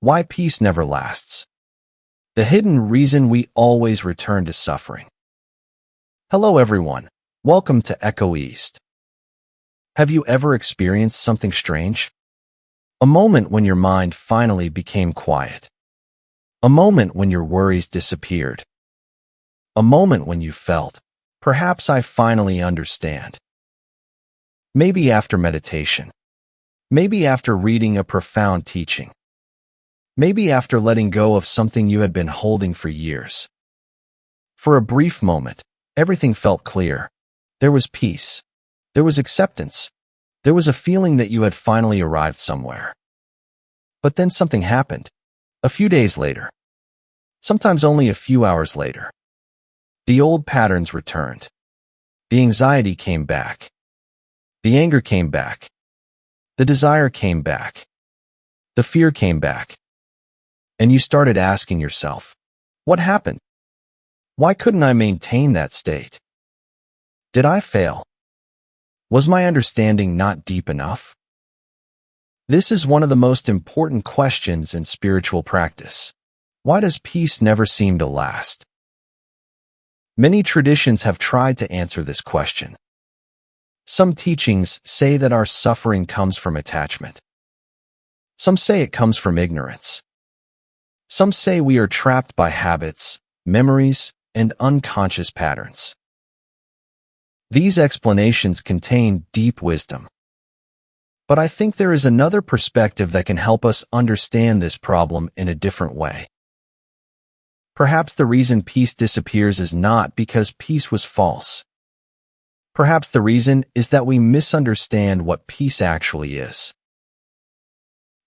Why peace never lasts. The hidden reason we always return to suffering. Hello everyone. Welcome to Echo East. Have you ever experienced something strange? A moment when your mind finally became quiet. A moment when your worries disappeared. A moment when you felt, perhaps I finally understand. Maybe after meditation. Maybe after reading a profound teaching. Maybe after letting go of something you had been holding for years. For a brief moment, everything felt clear. There was peace. There was acceptance. There was a feeling that you had finally arrived somewhere. But then something happened. A few days later. Sometimes only a few hours later. The old patterns returned. The anxiety came back. The anger came back. The desire came back. The fear came back. And you started asking yourself, what happened? Why couldn't I maintain that state? Did I fail? Was my understanding not deep enough? This is one of the most important questions in spiritual practice. Why does peace never seem to last? Many traditions have tried to answer this question. Some teachings say that our suffering comes from attachment. Some say it comes from ignorance. Some say we are trapped by habits, memories, and unconscious patterns. These explanations contain deep wisdom. But I think there is another perspective that can help us understand this problem in a different way. Perhaps the reason peace disappears is not because peace was false. Perhaps the reason is that we misunderstand what peace actually is.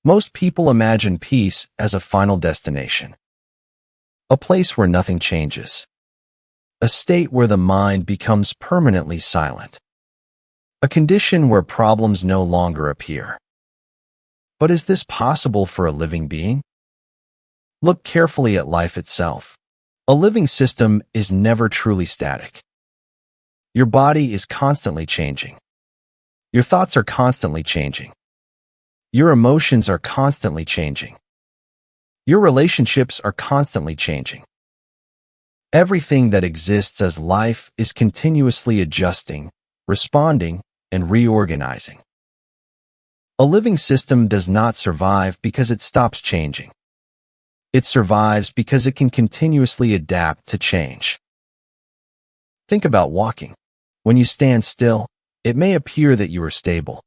Most people imagine peace as a final destination. A place where nothing changes. A state where the mind becomes permanently silent. A condition where problems no longer appear. But is this possible for a living being? Look carefully at life itself. A living system is never truly static. Your body is constantly changing. Your thoughts are constantly changing. Your emotions are constantly changing. Your relationships are constantly changing. Everything that exists as life is continuously adjusting, responding, and reorganizing. A living system does not survive because it stops changing. It survives because it can continuously adapt to change. Think about walking. When you stand still, it may appear that you are stable.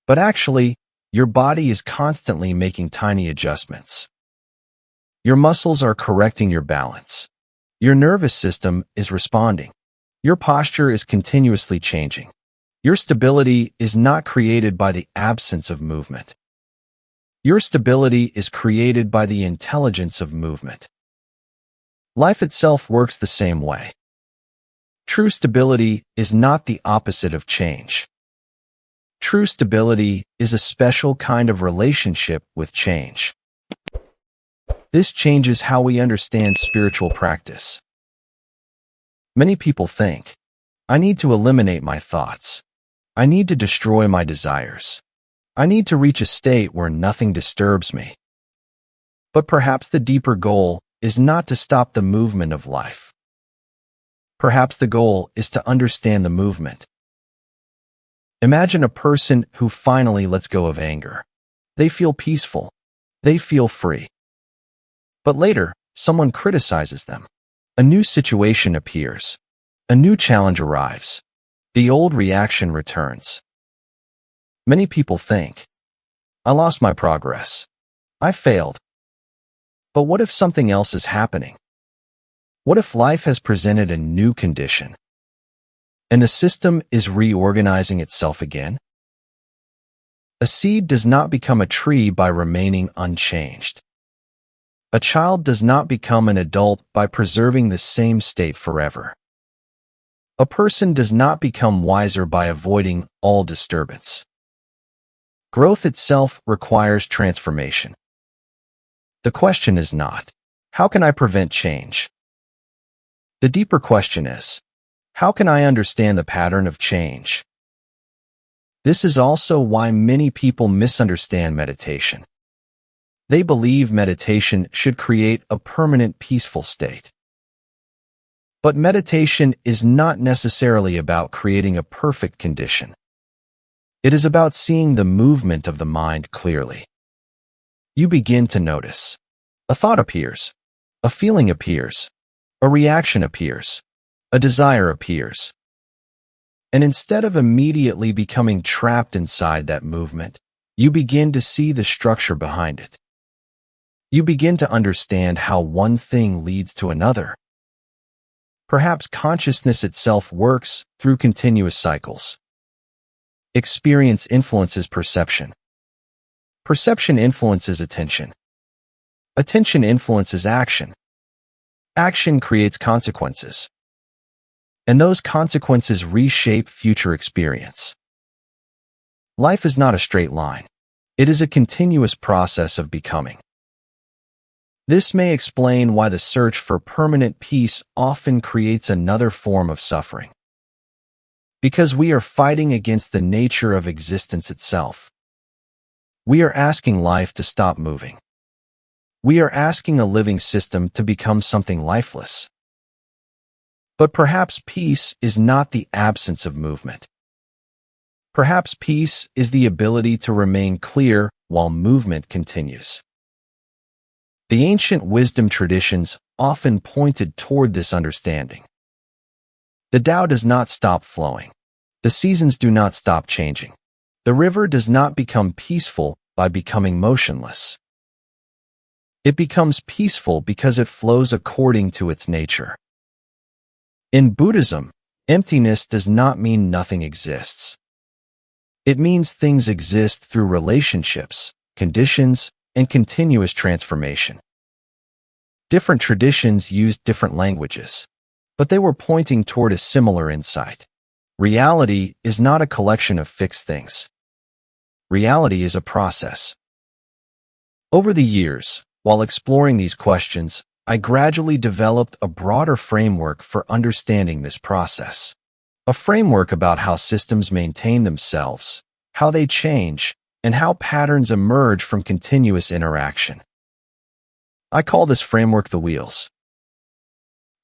But actually, your body is constantly making tiny adjustments. Your muscles are correcting your balance. Your nervous system is responding. Your posture is continuously changing. Your stability is not created by the absence of movement. Your stability is created by the intelligence of movement. Life itself works the same way. True stability is not the opposite of change. True stability is a special kind of relationship with change. This changes how we understand spiritual practice. Many people think, I need to eliminate my thoughts. I need to destroy my desires. I need to reach a state where nothing disturbs me. But perhaps the deeper goal is not to stop the movement of life. Perhaps the goal is to understand the movement. Imagine a person who finally lets go of anger. They feel peaceful. They feel free. But later, someone criticizes them. A new situation appears. A new challenge arrives. The old reaction returns. Many people think, I lost my progress. I failed. But what if something else is happening? What if life has presented a new condition? And the system is reorganizing itself again? A seed does not become a tree by remaining unchanged. A child does not become an adult by preserving the same state forever. A person does not become wiser by avoiding all disturbance. Growth itself requires transformation. The question is not, how can I prevent change? The deeper question is, how can I understand the pattern of change? This is also why many people misunderstand meditation. They believe meditation should create a permanent peaceful state. But meditation is not necessarily about creating a perfect condition. It is about seeing the movement of the mind clearly. You begin to notice. A thought appears. A feeling appears. A reaction appears. A desire appears. And instead of immediately becoming trapped inside that movement, you begin to see the structure behind it. You begin to understand how one thing leads to another. Perhaps consciousness itself works through continuous cycles. Experience influences perception. Perception influences attention. Attention influences action. Action creates consequences. And those consequences reshape future experience. Life is not a straight line. It is a continuous process of becoming. This may explain why the search for permanent peace often creates another form of suffering. Because we are fighting against the nature of existence itself. We are asking life to stop moving. We are asking a living system to become something lifeless. But perhaps peace is not the absence of movement. Perhaps peace is the ability to remain clear while movement continues. The ancient wisdom traditions often pointed toward this understanding. The Tao does not stop flowing. The seasons do not stop changing. The river does not become peaceful by becoming motionless. It becomes peaceful because it flows according to its nature. In Buddhism, emptiness does not mean nothing exists. It means things exist through relationships, conditions, and continuous transformation. Different traditions used different languages, but they were pointing toward a similar insight. Reality is not a collection of fixed things. Reality is a process. Over the years, while exploring these questions, I gradually developed a broader framework for understanding this process. A framework about how systems maintain themselves, how they change, and how patterns emerge from continuous interaction. I call this framework the wheels.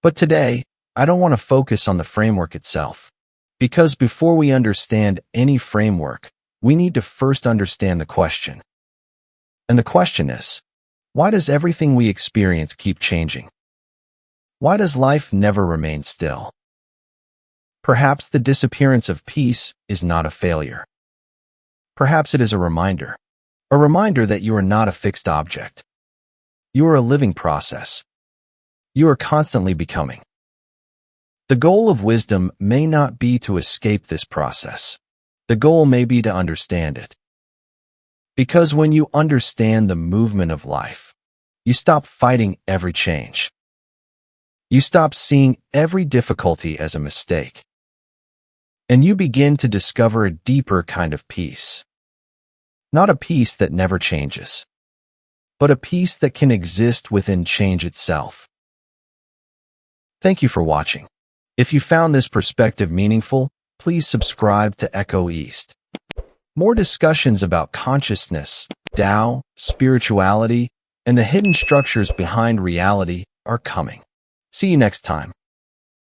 But today, I don't want to focus on the framework itself, because before we understand any framework, we need to first understand the question. And the question is, why does everything we experience keep changing? Why does life never remain still? Perhaps the disappearance of peace is not a failure. Perhaps it is a reminder that you are not a fixed object. You are a living process. You are constantly becoming. The goal of wisdom may not be to escape this process. The goal may be to understand it. Because when you understand the movement of life, you stop fighting every change. You stop seeing every difficulty as a mistake. And you begin to discover a deeper kind of peace. Not a peace that never changes, but a peace that can exist within change itself. Thank you for watching. If you found this perspective meaningful, please subscribe to Echo East. More discussions about consciousness, Tao, spirituality, and the hidden structures behind reality are coming. See you next time.